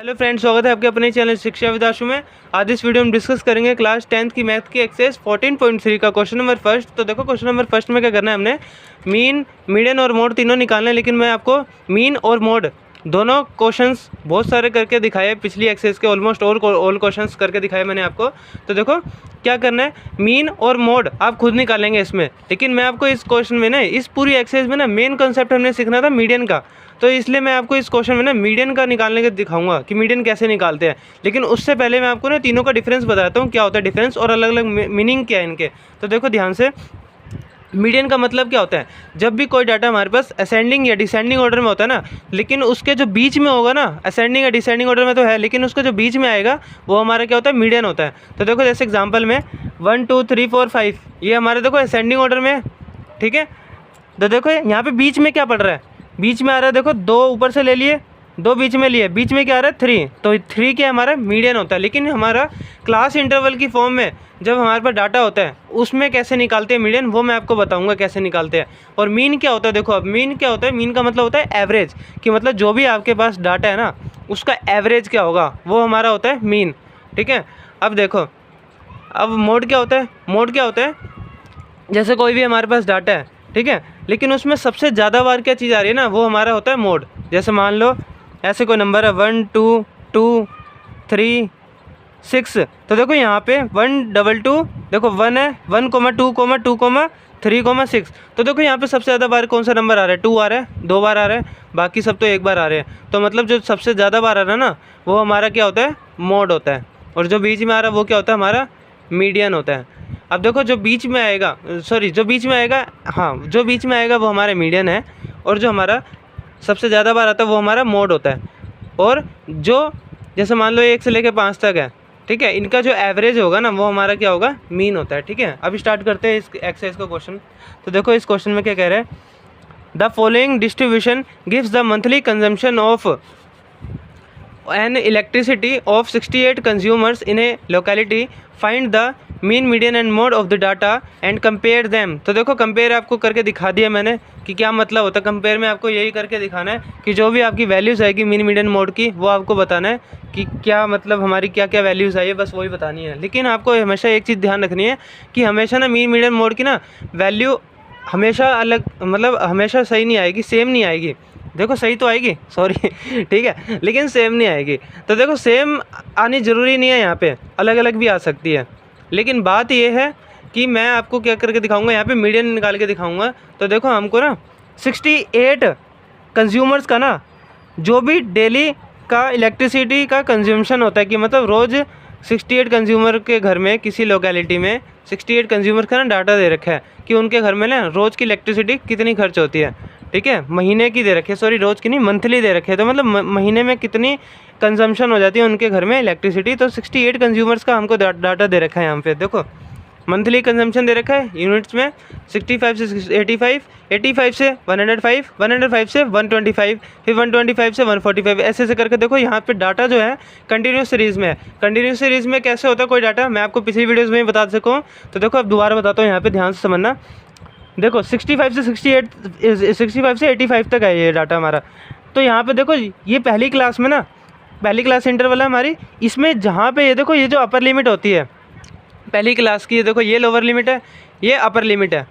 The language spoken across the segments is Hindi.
हेलो फ्रेंड्स, स्वागत है आपके अपने चैनल शिक्षा विद आशु में। आज इस वीडियो में डिस्कस करेंगे क्लास 10th की मैथ की एक्सरसाइज 14.3 का क्वेश्चन नंबर फर्स्ट। तो देखो क्वेश्चन नंबर फर्स्ट में क्या करना है, हमने मीन, मीडियन और मोड तीनों निकालना है, लेकिन मैं आपको मीन और मोड दोनों क्वेश्चंस बहुत सारे करके दिखाए पिछली एक्सरसाइज के, ऑलमोस्ट ऑल क्वेश्चंस करके दिखाए मैंने आपको। तो देखो क्या करना है, मीन और मोड आप खुद निकालेंगे इसमें, लेकिन मैं आपको इस क्वेश्चन में ना, इस पूरी एक्सरसाइज में ना मेन कॉन्सेप्ट हमने सीखना था मीडियन का, तो इसलिए मैं आपको इस क्वेश्चन में ना मीडियन का निकालने के दिखाऊंगा कि मीडियन कैसे निकालते हैं। लेकिन उससे पहले मैं आपको ना तीनों का डिफरेंस बताता हूँ, क्या होता है डिफरेंस और अलग अलग मीनिंग क्या है इनके। तो देखो ध्यान से, मीडियन का मतलब क्या होता है, जब भी कोई डाटा हमारे पास असेंडिंग या डिसेंडिंग ऑर्डर में होता है ना, लेकिन उसके जो बीच में होगा ना, असेंडिंग या डिसेंडिंग ऑर्डर में तो है, लेकिन उसका जो बीच में आएगा वो हमारा क्या होता है, मीडियन होता है। तो देखो जैसे एग्जांपल में 1 2 3 4 5 ये हमारे देखो असेंडिंग ऑर्डर में, ठीक है। तो देखो यहाँ पे बीच में क्या पड़ रहा है, बीच में आ रहा है, देखो 2 ऊपर से ले लिए, 2 बीच में लिए, बीच में क्या आ रहा है 3, तो 3 क्या हमारा मीडियन होता है। लेकिन हमारा क्लास इंटरवल की फॉर्म में जब हमारे पास डाटा होता है उसमें कैसे निकालते हैं मीडियन, वो मैं आपको बताऊंगा कैसे निकालते हैं। और मीन क्या होता है, देखो अब मीन क्या होता है, मीन का मतलब होता है एवरेज, कि मतलब जो भी आपके पास डाटा है ना उसका एवरेज क्या होगा वो हमारा होता है मीन, ठीक है। अब देखो, अब मोड क्या होता है, मोड क्या होता है, जैसे कोई भी हमारे पास डाटा है, ठीक है, लेकिन उसमें सबसे ज़्यादा बार क्या चीज़ आ रही है ना, वो हमारा होता है मोड। जैसे मान लो ऐसे कोई नंबर है 1 2 2 3 6, तो देखो यहाँ पे 1 2 2, देखो 1 है, 1 2 2 3 6, तो देखो यहाँ पे सबसे ज़्यादा बार कौन सा नंबर आ रहा है, 2 आ रहा है, 2 बार आ रहा है, बाकी सब तो 1 बार आ रहे हैं। तो मतलब जो सबसे ज़्यादा बार आ रहा है ना वो हमारा क्या होता है, मोड होता है। और जो बीच में आ रहा है वो क्या होता है, हमारा मीडियन होता है। अब देखो जो बीच में आएगा, सॉरी जो बीच में आएगा, हाँ जो बीच में आएगा वो हमारा मीडियन है, और जो हमारा सबसे ज़्यादा बार आता है वो हमारा मोड होता है। और जो जैसे मान लो 1 से लेकर 5 तक है, ठीक है, इनका जो एवरेज होगा ना वो हमारा क्या होगा, मीन होता है, ठीक है। अब स्टार्ट करते हैं इस एक्सरसाइज का क्वेश्चन। तो देखो इस क्वेश्चन में क्या कह रहे हैं, the following distribution gives the monthly consumption of an electricity of 68 consumers in a locality. Find the mean, median and mode of the data and compare them. तो देखो कंपेयर आपको करके दिखा दिया मैंने कि क्या मतलब होता है कंपेयर में, आपको यही करके दिखाना है कि जो भी आपकी वैल्यूज़ आएगी मीन मीडियन मोड की, वो आपको बताना है कि क्या मतलब हमारी क्या क्या वैल्यूज़ आई है, बस वही बतानी है। लेकिन आपको हमेशा एक चीज़ ध्यान रखनी है कि हमेशा ना मीन मीडियन मोड की ना वैल्यू हमेशा अलग, मतलब हमेशा सही नहीं आएगी, सेम नहीं आएगी। देखो सही तो आएगी, सॉरी ठीक है, लेकिन सेम नहीं आएगी। तो देखो सेम आनी ज़रूरी नहीं है, यहाँ पे अलग अलग भी आ सकती है। लेकिन बात ये है कि मैं आपको क्या करके दिखाऊंगा, यहाँ पे मीडियन निकाल के दिखाऊंगा। तो देखो हमको ना 68 कंज्यूमर्स का ना जो भी डेली का इलेक्ट्रिसिटी का कंज्यूमशन होता है, कि मतलब रोज़ 68 कंज्यूमर के घर में, किसी लोकेलिटी में 68 कंज्यूमर का ना डाटा दे रखा है कि उनके घर में ना रोज़ की इलेक्ट्रिसिटी कितनी खर्च होती है, ठीक है, महीने की दे रखी है, सॉरी रोज़ की नहीं, मंथली दे रखे है, तो मतलब महीने में कितनी कंजम्पशन हो जाती है उनके घर में इलेक्ट्रिसिटी। तो 68 कंज्यूमर्स का हमको डाटा दे रखा है, यहाँ पे देखो मंथली कंजम्पशन दे रखा है यूनिट्स में 65 से 85, 85 से 105, 105 से 125, फिर 125 से 145, ऐसे ऐसे करके देखो यहाँ पे डाटा जो है कंटिन्यूस सीरीज़ में है। कंटिन्यूस सीरीज़ में कैसे होता है कोई डाटा, मैं आपको पिछली वीडियोज़ में ही बता सकूँ। तो देखो अब दोबारा बताता हूँ, यहाँ पे ध्यान से समझना। देखो 65 से 65 से 85 तक है ये डाटा हमारा। तो यहाँ पे देखो ये पहली क्लास में ना, पहली क्लास इंटरवल है हमारी, इसमें जहाँ पे ये देखो ये जो अपर लिमिट होती है पहली क्लास की, ये देखो ये लोअर लिमिट है, ये अपर लिमिट है।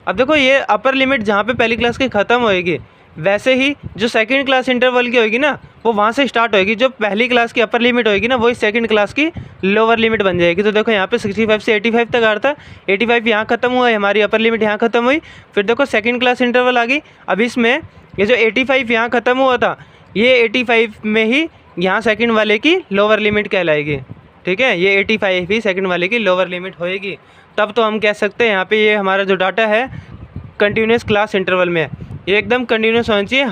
अब देखो ये अपर लिमिट जहाँ पे पहली क्लास की ख़त्म होएगी, वैसे ही जो सेकंड क्लास इंटरवल की होगी ना वो वहाँ से स्टार्ट होएगी। जो पहली क्लास की अपर लिमिट होएगी ना वही सेकंड क्लास की लोअर लिमिट बन जाएगी। तो देखो यहाँ पे 65 से 85 तक आ रहा था, 85 यहाँ ख़त्म हुआ है, हमारी अपर लिमिट यहाँ ख़त्म हुई, फिर देखो सेकंड क्लास इंटरवल आ गई। अब इसमें ये जो 85 यहाँ ख़त्म हुआ था, ये 85 में ही यहाँ सेकंड वाले की लोअर लिमिट कहलाएगी, ठीक है, ये 85 ही सेकंड वाले की लोअर लिमिट होएगी। तब तो हम कह सकते हैं यहाँ पे ये हमारा जो डाटा है कंटिन्यूस क्लास इंटरवल में है, ये एकदम कंटिन्यूस होना चाहिए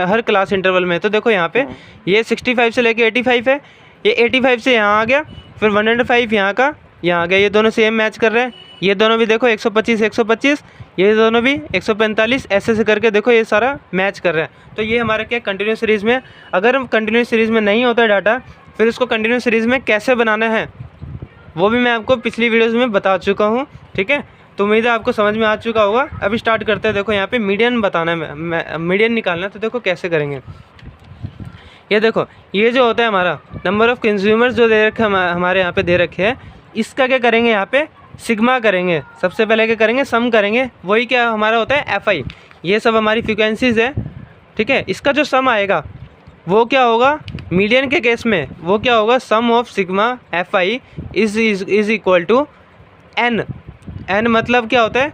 हर क्लास इंटरवल में। तो देखो यहाँ पे ये 65 से लेके 85 है, ये 85 से यहाँ आ गया, फिर 105 यहाँ का यहाँ आ गया, ये दोनों सेम मैच कर रहे हैं। ये दोनों भी देखो 125 125, ये दोनों भी 145, ऐसे से करके देखो ये सारा मैच कर रहे हैं। तो ये हमारा क्या कंटिन्यूस सीरीज़ में। अगर कंटिन्यूस सीरीज़ में नहीं होता डाटा, फिर इसको कंटिन्यूस सीरीज़ में कैसे बनाना है वो भी मैं आपको पिछली वीडियोज़ में बता चुका हूँ, ठीक है। तो उम्मीद है आपको समझ में आ चुका होगा। अभी स्टार्ट करते हैं। देखो यहाँ पे मीडियन बताना है, मीडियन निकालना है। तो देखो कैसे करेंगे, ये देखो, ये जो होता है हमारा नंबर ऑफ़ कंज्यूमर्स जो दे रखे हमारे यहाँ पे दे रखे हैं, इसका क्या करेंगे यहाँ पे सिग्मा करेंगे। सबसे पहले क्या करेंगे सम करेंगे, वही क्या हमारा होता है FI। ये सब हमारी फ्रीक्वेंसीज़ है, ठीक है। इसका जो सम आएगा वो क्या होगा मीडियन के केस में, वो क्या होगा sum of sigma FI is equal to N। N मतलब क्या होता है,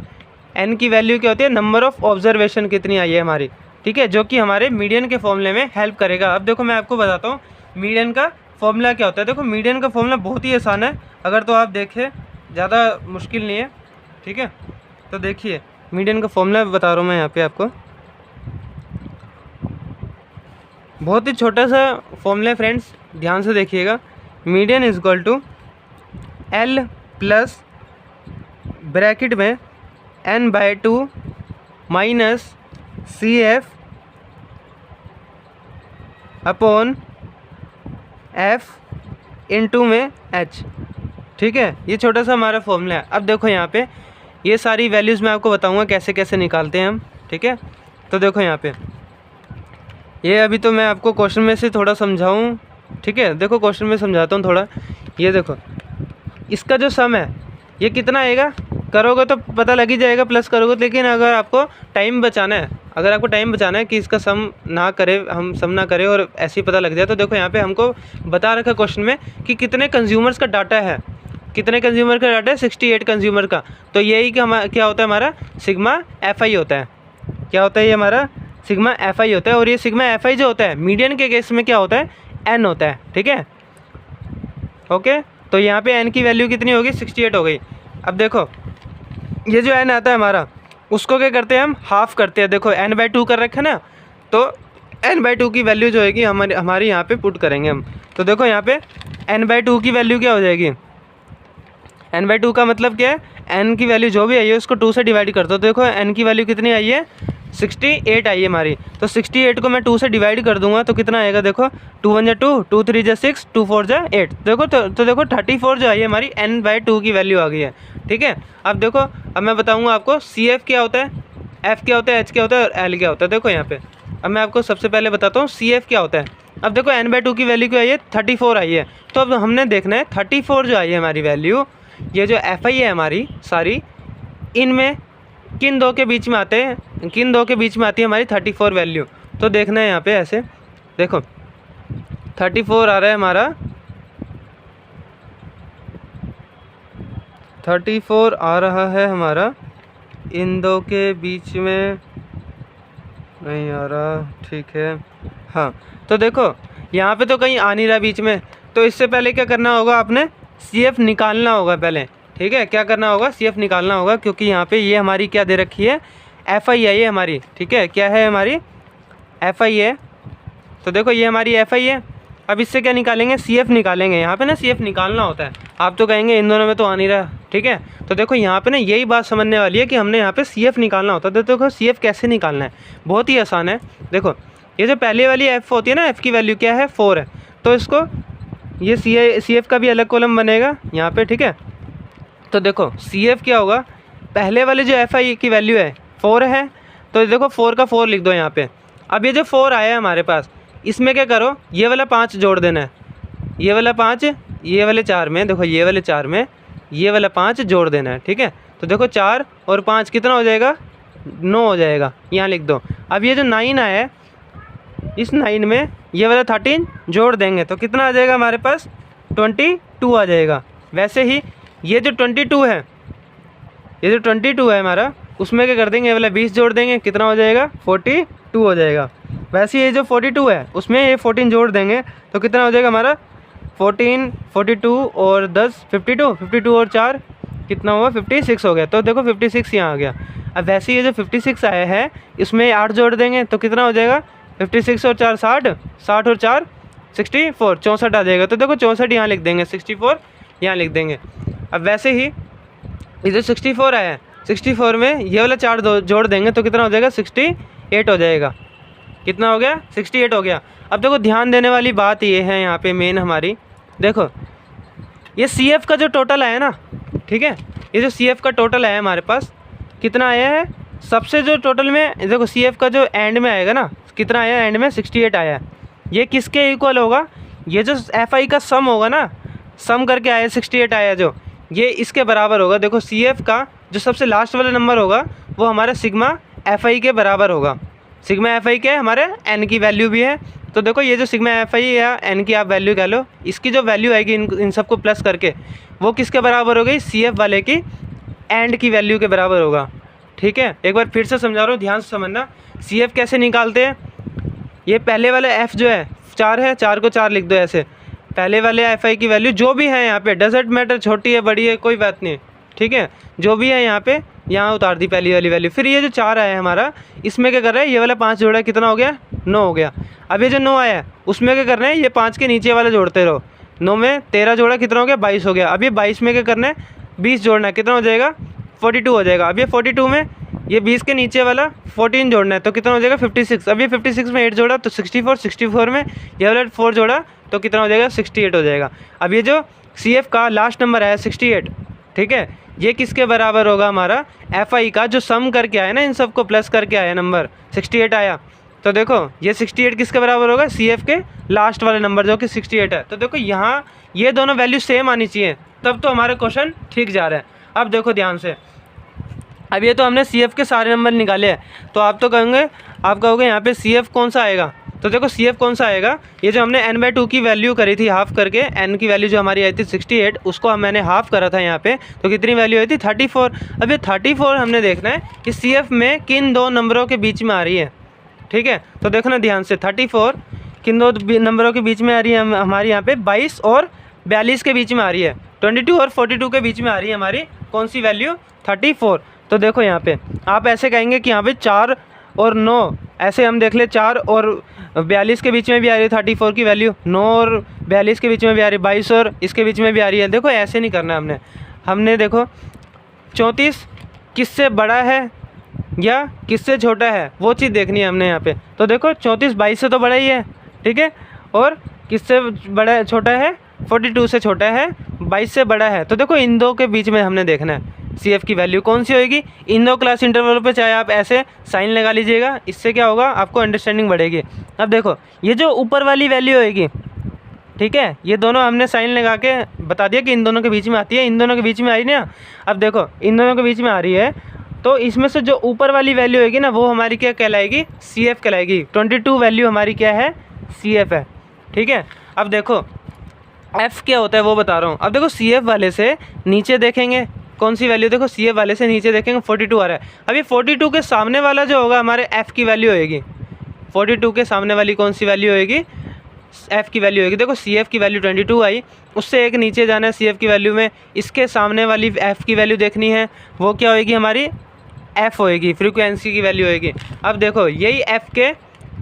N की वैल्यू क्या होती है नंबर ऑफ़ ऑब्जर्वेशन कितनी आई है हमारी, ठीक है, जो कि हमारे मीडियन के फॉर्मूले में हेल्प करेगा। अब देखो मैं आपको बताता हूँ मीडियन का फॉर्मूला क्या होता है। देखो मीडियन का फॉर्मूला बहुत ही आसान है, अगर तो आप देखें ज़्यादा मुश्किल नहीं है, ठीक है। तो देखिए मीडियन का फॉर्मूला बता रहा हूँ मैं यहाँ पे आपको, बहुत ही छोटा सा फॉर्मूला है फ्रेंड्स, ध्यान से देखिएगा। Median is equal to L plus bracket में N/2 minus CF upon F into में H, ठीक है। ये छोटा सा हमारा फॉर्मूला है। अब देखो यहाँ पे ये सारी वैल्यूज़ मैं आपको बताऊँगा कैसे कैसे निकालते हैं हम, ठीक है। तो देखो यहाँ पे ये अभी तो मैं आपको क्वेश्चन में से थोड़ा समझाऊँ, ठीक है। देखो क्वेश्चन में समझाता हूँ थोड़ा। ये देखो इसका जो सम है ये कितना आएगा, करोगे तो पता लग ही जाएगा, प्लस करोगे तो। लेकिन अगर आपको टाइम बचाना है, अगर आपको टाइम बचाना है कि इसका सम ना करे, हम सम ना करें और ऐसे ही पता लग जाए, तो देखो यहाँ पे हमको बता रखा है क्वेश्चन में कि कितने कंज्यूमर्स का डाटा है, कितने कंज्यूमर का डाटा है 68 कंज्यूमर का। तो यही कि हमारा क्या होता है हमारा सिग्मा FI होता है। क्या होता है ये हमारा सिग्मा FI होता है। और ये सिग्मा FI जो होता है मीडियन के केस में क्या होता है N होता है, ठीक है। ओके, तो यहाँ पे N की वैल्यू कितनी होगी 68 हो गई। अब देखो ये जो N आता है हमारा उसको क्या करते हैं हम हाफ़ करते हैं। देखो N/2 कर रखा है ना, तो N/2 की वैल्यू जो होगी हमारी यहाँ पे पुट करेंगे हम। तो देखो यहाँ पे N/2 की वैल्यू क्या हो जाएगी, N/2 का मतलब क्या है, N की वैल्यू जो भी आई है उसको 2 से डिवाइड कर दो। तो देखो N की वैल्यू कितनी आई है 68 आई है हमारी। तो 68 को मैं 2 से डिवाइड कर दूंगा तो कितना आएगा, देखो 2 1 2, 2 3 6, 2 4 8। देखो तो देखो 34 जो आई है हमारी N/2 की वैल्यू आ गई है, ठीक है। अब देखो अब मैं बताऊंगा आपको CF क्या होता है, F क्या होता है, H क्या होता है और L क्या होता है। देखो यहाँ पे अब मैं आपको सबसे पहले बताता हूँ CF क्या होता है। अब देखो N/2 की वैल्यू क्या आई है 34 आई है। तो अब हमने देखना है 34 जो आई है हमारी वैल्यू, ये जो FI है हमारी सारी, इनमें किन दो के बीच में आते हैं, किन दो के बीच में आती है हमारी 34 वैल्यू। तो देखना है यहाँ पे ऐसे, देखो 34 आ रहा है हमारा, 34 आ रहा है हमारा इन दो के बीच में नहीं आ रहा, ठीक है। हाँ तो देखो यहाँ पे तो कहीं आ नहीं रहा बीच में, तो इससे पहले क्या करना होगा, आपने CF निकालना होगा पहले, ठीक है। क्या करना होगा CF निकालना होगा, क्योंकि यहाँ पे ये हमारी क्या दे रखी है FI है ये हमारी, ठीक है। क्या है हमारी FI है। तो देखो ये हमारी FI है। अब इससे क्या निकालेंगे CF निकालेंगे। यहाँ पे ना CF निकालना होता है। आप तो कहेंगे इन दोनों में तो आ नहीं रहा, ठीक है। तो देखो यहाँ पे ना यही बात समझने वाली है कि हमने यहाँ पे CF निकालना होता है। तो देखो CF कैसे निकालना है, बहुत ही आसान है। देखो ये जो पहले वाली F होती है ना, F की वैल्यू क्या है 4 है, तो इसको ये CF का भी अलग कॉलम बनेगा यहाँ पे, ठीक है। तो देखो CF क्या होगा, पहले वाले जो FI की वैल्यू है 4 है, तो देखो 4 का 4 लिख दो यहाँ पे। अब ये जो 4 आया है हमारे पास, इसमें क्या करो, ये वाला 5 जोड़ देना है, ये वाला 5 ये वाले 4 में, देखो ये वाले 4 में ये वाला 5 जोड़ देना है, ठीक है। तो देखो 4 और 5 कितना हो जाएगा, 9 हो जाएगा, यहाँ लिख दो। अब ये जो 9 आया है, इस 9 में ये वाला 13 जोड़ देंगे तो कितना आ जाएगा हमारे पास 22 आ जाएगा। वैसे ही ये जो 22 है, ये जो 22 है हमारा, उसमें क्या कर देंगे, ये वाला 20 जोड़ देंगे, कितना हो जाएगा 42 हो जाएगा। वैसे ये जो 42 है उसमें ये 14 जोड़ देंगे तो कितना हो जाएगा हमारा 14, 42 और 10 52, 52 और 4 कितना हुआ 56 हो गया। तो देखो 56 यहाँ आ गया। अब वैसे ये जो 56 आया है इसमें 8 जोड़ देंगे तो कितना हो जाएगा 56 और 4 60, 60 और 4 64, 64 आ जाएगा। तो देखो 64 यहाँ लिख देंगे, 64 यहाँ लिख देंगे। अब वैसे ही ये जो 64 आया है, 64 में ये वाला 4 जोड़ देंगे तो कितना हो जाएगा 68 हो जाएगा। कितना हो गया 68 हो गया। अब देखो ध्यान देने वाली बात ये है यहाँ पे मेन हमारी, देखो ये CF का जो टोटल आया ना, ठीक है, ये जो CF का टोटल आया हमारे पास कितना आया है, सबसे जो टोटल में देखो CF का जो एंड में आएगा ना, कितना आया एंड में 68 आया है, ये किसके इक्वल होगा, ये जो FI का सम होगा ना, सम करके आया 68 आया जो, ये इसके बराबर होगा। देखो CF का जो सबसे लास्ट वाला नंबर होगा वो हमारा सिग्मा FI के बराबर होगा। सिग्मा FI के हमारे N की वैल्यू भी है। तो देखो ये जो सिग्मा FI या N की आप वैल्यू कह लो, इसकी जो वैल्यू आएगी इन सबको प्लस करके वो किसके बराबर हो गई, CF वाले की एंड की वैल्यू के बराबर होगा। ठीक है, एक बार फिर से समझा रहा हूँ, ध्यान से समझना। CF कैसे निकालते हैं, ये पहले वाले F जो है 4 है, 4 को 4 लिख दो ऐसे। पहले वाले FI की वैल्यू जो भी है यहाँ पे, डजेंट मैटर, छोटी है बड़ी है कोई बात नहीं, ठीक है, जो भी है यहाँ पे यहाँ उतार दी पहली वाली वैल्यू। फिर ये जो 4 आया है हमारा, इसमें क्या कर रहा है, ये वाला 5 जोड़ा कितना हो गया, 9 हो गया। अब ये जो 9 आया है उसमें क्या करना है, ये 5 के नीचे वाला जोड़ते रहो। 9 में 13 जोड़ा कितना हो गया, 22 हो गया। अब ये 22 में क्या करना है, 20 जोड़ना है, कितना हो जाएगा, 42 हो जाएगा। अब ये 42 में ये 20 के नीचे वाला 14 जोड़ना है, तो कितना हो जाएगा, 56। अब ये 56 में 8 जोड़ा तो 64, 64 में ये वाला 4 जोड़ा तो कितना हो जाएगा, 68 हो जाएगा। अब ये जो CF का लास्ट नंबर आया 68, ठीक है, ये किसके बराबर होगा, हमारा FI का जो सम करके आया ना, इन सबको प्लस करके आया नंबर 68 आया। तो देखो ये 68 किसके बराबर होगा, CF के लास्ट वाले नंबर जो कि 68 है। तो देखो यहाँ ये दोनों वैल्यू सेम आनी चाहिए, तब तो हमारा क्वेश्चन ठीक जा रहा है। अब देखो ध्यान से, अब ये तो हमने CF के सारे नंबर निकाले हैं, तो आप तो कहोगे, आप कहोगे यहाँ पे CF कौन सा आएगा। तो देखो CF कौन सा आएगा, ये जो हमने n/2 की वैल्यू करी थी हाफ करके, n की वैल्यू जो हमारी आई थी 68, उसको मैंने हाफ करा था यहाँ पे, तो कितनी वैल्यू आई थी, 34। अब ये 34 हमने देखना है कि CF में किन दो नंबरों के बीच में आ रही है। ठीक है, तो देखना ध्यान से, 34 किन दो नंबरों के बीच में आ रही है, हमारी यहाँ पे 22 और 42 के बीच में आ रही है, 22 और 42 के बीच में आ रही है हमारी कौन सी वैल्यू, 34। तो देखो यहाँ पे आप ऐसे कहेंगे कि यहाँ पे 4 और 9, ऐसे हम देख ले, 4 और 42 के बीच में भी आ रही है 34 की वैल्यू, 9 और 42 के बीच में भी आ रही है, 22 और इसके बीच में भी आ रही है। देखो ऐसे नहीं करना हमने देखो 34 किससे बड़ा है या किससे छोटा है, वो चीज़ देखनी है हमने यहाँ पे। तो देखो 34 22 से तो बड़ा ही है, ठीक है, और किससे बड़ा छोटा है, 42 से छोटा है, 22 से बड़ा है। तो देखो इन दो के बीच में हमने देखना है CF की वैल्यू कौन सी होगी। इन दो क्लास इंटरवल पे चाहे आप ऐसे साइन लगा लीजिएगा, इससे क्या होगा, आपको अंडरस्टैंडिंग बढ़ेगी। अब देखो ये जो ऊपर वाली वैल्यू होगी, ठीक है, ये दोनों हमने साइन लगा के बता दिया कि इन दोनों के बीच में आती है, इन दोनों के बीच में आई ना। अब देखो इन दोनों के बीच में आ रही है, तो इसमें से जो ऊपर वाली वैल्यू होगी ना, वो हमारी क्या कहलाएगी, CF कहलाएगी। 22 वैल्यू हमारी क्या है, CF है। ठीक है, अब देखो F क्या होता है वो बता रहा हूँ। अब देखो CF वाले से नीचे देखेंगे कौन सी वैल्यू, देखो CF वाले से नीचे देखेंगे 42 आ रहा है। अब ये 42 के सामने वाला जो होगा हमारे F की वैल्यू होएगी, 42 के सामने वाली कौन सी वैल्यू होएगी, F की वैल्यू होगी। देखो CF की वैल्यू 22 आई, उससे एक नीचे जाना है CF की वैल्यू में, इसके सामने वाली F की वैल्यू देखनी है, वो क्या होएगी हमारी, F होएगी, फ्रीक्वेंसी की वैल्यू होएगी। अब देखो यही F के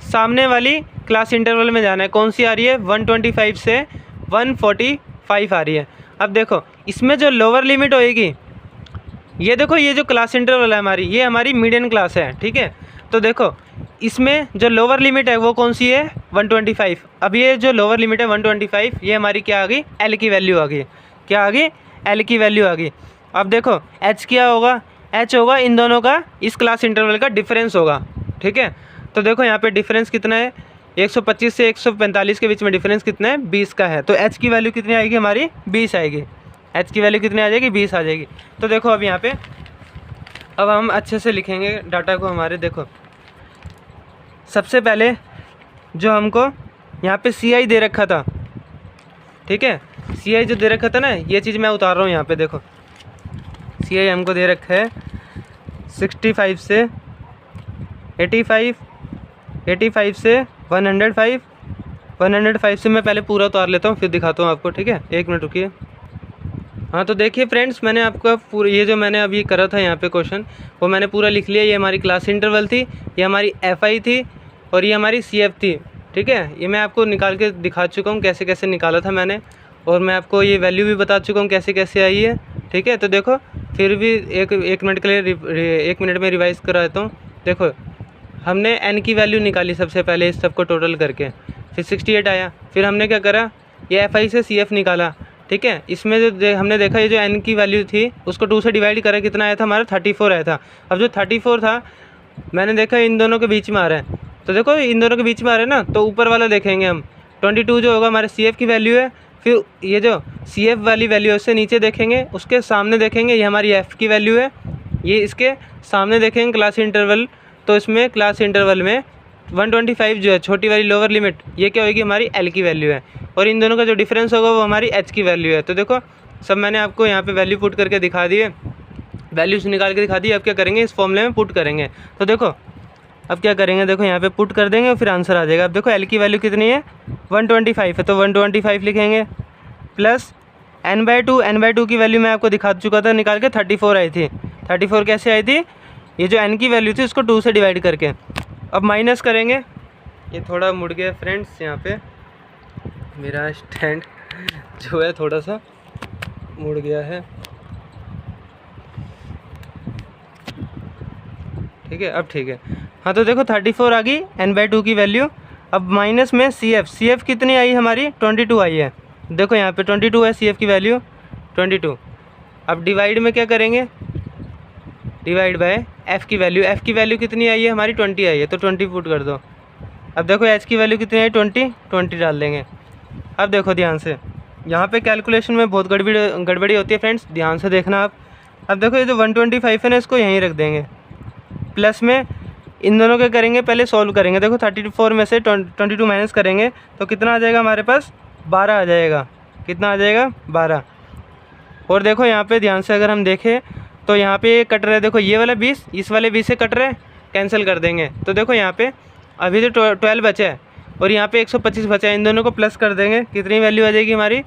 सामने वाली क्लास इंटरवल में जाना है, कौन सी आ रही है, 125 से 145 आ रही है। अब देखो इसमें जो लोअर लिमिट होएगी, ये देखो ये जो क्लास इंटरवल है हमारी, ये हमारी मीडियन क्लास है, ठीक है। तो देखो इसमें जो लोअर लिमिट है वो कौन सी है, 125। अब ये जो लोअर लिमिट है 125, ये हमारी क्या आ गई, L की वैल्यू आ गई, क्या आ गई, L की वैल्यू आ गई। अब देखो H क्या होगा, H होगा इन दोनों का, इस क्लास इंटरवल का डिफरेंस होगा, ठीक है। तो देखो यहाँ पे डिफरेंस कितना है, 125 से 145 के बीच में डिफरेंस कितना है, 20 का है। तो H की वैल्यू कितनी आएगी हमारी, 20 आएगी। H की वैल्यू कितनी आ जाएगी, 20 आ जाएगी। तो देखो अब यहाँ पे अब हम अच्छे से लिखेंगे डाटा को हमारे। देखो सबसे पहले जो हमको यहाँ पे CI दे रखा था, ठीक है, CI जो दे रखा था ना, ये चीज़ मैं उतार रहा हूँ यहाँ पे। देखो CI हमको दे रखा है 65 से 85, 85 से 105, 105 से मैं पहले पूरा उतार लेता हूँ फिर दिखाता हूँ आपको, ठीक है, एक मिनट रुकिए। हाँ तो देखिए फ्रेंड्स, मैंने आपका पूरा ये जो मैंने अभी करा था यहाँ पे क्वेश्चन, वो मैंने पूरा लिख लिया। ये हमारी क्लास इंटरवल थी, ये हमारी FI थी और ये हमारी CF थी, ठीक है। ये मैं आपको निकाल के दिखा चुका हूँ कैसे कैसे निकाला था मैंने, और मैं आपको ये वैल्यू भी बता चुका हूँ कैसे कैसे आई है, ठीक है। तो देखो फिर भी एक मिनट के लिए 1 मिनट में रिवाइज़ करा देता हूँ। देखो हमने N की वैल्यू निकाली सबसे पहले, इस सबको टोटल करके, फिर 68 आया। फिर हमने क्या करा, ये FI से CF निकाला, ठीक है। इसमें जो हमने देखा ये जो N की वैल्यू थी उसको 2 से डिवाइड करा, कितना आया था हमारा, 34 आया था। अब जो 34 था मैंने देखा इन दोनों के बीच में आ रहा है, तो देखो इन दोनों के बीच में आ रहे हैं ना, तो ऊपर वाला देखेंगे हम 22 जो होगा हमारे CF की वैल्यू है। फिर ये जो CF वाली वैल्यू है उससे नीचे देखेंगे, उसके सामने देखेंगे ये हमारी F की वैल्यू है, ये इसके सामने देखेंगे क्लास इंटरवल, तो इसमें क्लास इंटरवल में 125 जो है छोटी वाली लोअर लिमिट, ये क्या होगी हमारी L की वैल्यू है, और इन दोनों का जो डिफरेंस होगा वो हमारी H की वैल्यू है। तो देखो सब मैंने आपको यहाँ पे वैल्यू पुट करके दिखा दी है, वैल्यूज निकाल के दिखा दी। अब क्या करेंगे, इस फॉर्मूले में पुट करेंगे। तो देखो अब क्या करेंगे, देखो यहाँ पे पुट कर देंगे और फिर आंसर आ जाएगा। अब देखो L की वैल्यू कितनी है, 125 है, तो 125 लिखेंगे प्लस n/2 की वैल्यू मैं आपको दिखा चुका था निकाल के, 34 आई थी। 34 कैसे आई थी, ये जो n की वैल्यू थी उसको 2 से डिवाइड करके। अब माइनस करेंगे, ये थोड़ा मुड़ गया फ्रेंड्स, यहाँ पे मेरा स्टैंड जो है थोड़ा सा मुड़ गया है, ठीक है अब ठीक है। हाँ तो देखो 34 आ गई n/2 की वैल्यू। अब माइनस में CF कितनी आई हमारी, 22 आई है। देखो यहाँ पे 22 है CF की वैल्यू 22। अब डिवाइड में क्या करेंगे, डिवाइड बाय F की वैल्यू कितनी आई है हमारी, 20 आई है, तो 20 पुट कर दो। अब देखो H की वैल्यू कितनी आई, 20 डाल देंगे। अब देखो ध्यान से, यहाँ पे कैलकुलेशन में बहुत गड़बड़ी होती है फ्रेंड्स, ध्यान से देखना आप। अब देखो ये जो 125 है ना, इसको यहीं रख देंगे, प्लस में इन दोनों के करेंगे, पहले सॉल्व करेंगे। देखो 34 में से 22 माइनस करेंगे तो कितना आ जाएगा हमारे पास, 12 आ जाएगा। कितना आ जाएगा, 12। और देखो यहाँ पे ध्यान से अगर हम देखें तो यहाँ पे ये कट रहा है, देखो ये वाला 20 इस वाले 20 से कट रहा है, कैंसिल कर देंगे। तो देखो यहाँ पे अभी जो 12 बचा है और यहाँ पे 125 बचा है, इन दोनों को प्लस कर देंगे, कितनी वैल्यू आ जाएगी हमारी,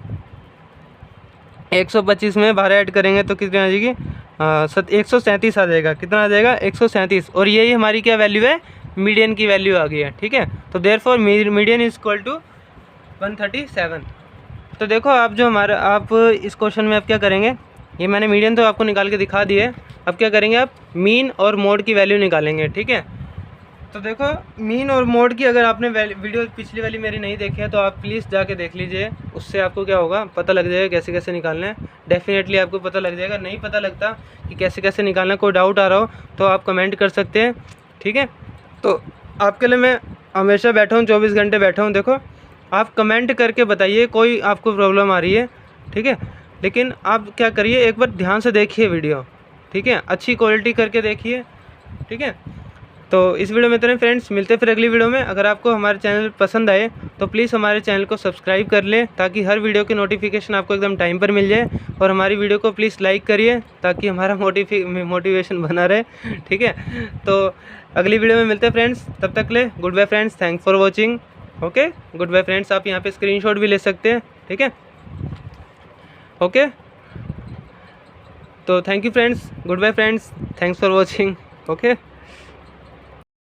125 में 12 ऐड करेंगे तो कितनी आ जाएगी, 137 आ जाएगा। कितना आ जाएगा, 137। और यही हमारी क्या वैल्यू है, मीडियन की वैल्यू आ गई है, ठीक है। तो therefore median is equal to 137। तो देखो आप जो हमारा, आप इस क्वेश्चन में आप क्या करेंगे, ये मैंने मीडियन तो आपको निकाल के दिखा दी है। अब क्या करेंगे, आप मीन और मोड की वैल्यू निकालेंगे, ठीक है। तो देखो मीन और मोड की अगर आपने वीडियो पिछली वाली मेरी नहीं देखी है तो आप प्लीज़ जाके देख लीजिए, उससे आपको क्या होगा पता लग जाएगा कैसे कैसे निकालना है। डेफिनेटली आपको पता लग जाएगा। नहीं पता लगता कि कैसे कैसे निकालना, कोई डाउट आ रहा हो तो आप कमेंट कर सकते हैं, ठीक है। तो आपके लिए मैं हमेशा बैठा हूँ, 24 घंटे बैठा हूँ। देखो आप कमेंट करके बताइए कोई आपको प्रॉब्लम आ रही है, ठीक है। लेकिन आप क्या करिए, एक बार ध्यान से देखिए वीडियो, ठीक है, अच्छी क्वालिटी करके देखिए, ठीक है। तो इस वीडियो में इतने फ्रेंड्स, मिलते फिर अगली वीडियो में। अगर आपको हमारे चैनल पसंद आए तो प्लीज़ हमारे चैनल को सब्सक्राइब कर लें, ताकि हर वीडियो की नोटिफिकेशन आपको एकदम टाइम पर मिल जाए। और हमारी वीडियो को प्लीज़ लाइक करिए ताकि हमारा मोटिवेशन बना रहे, ठीक है। तो अगली वीडियो में मिलते हैं फ्रेंड्स, तब तक ले good bye friends, thanks for watching. Okay good bye friends. आप यहाँ पर स्क्रीनशॉट भी ले सकते हैं, ठीक है। ओके तो thank you friends, good bye friends, thanks for watching. Okay.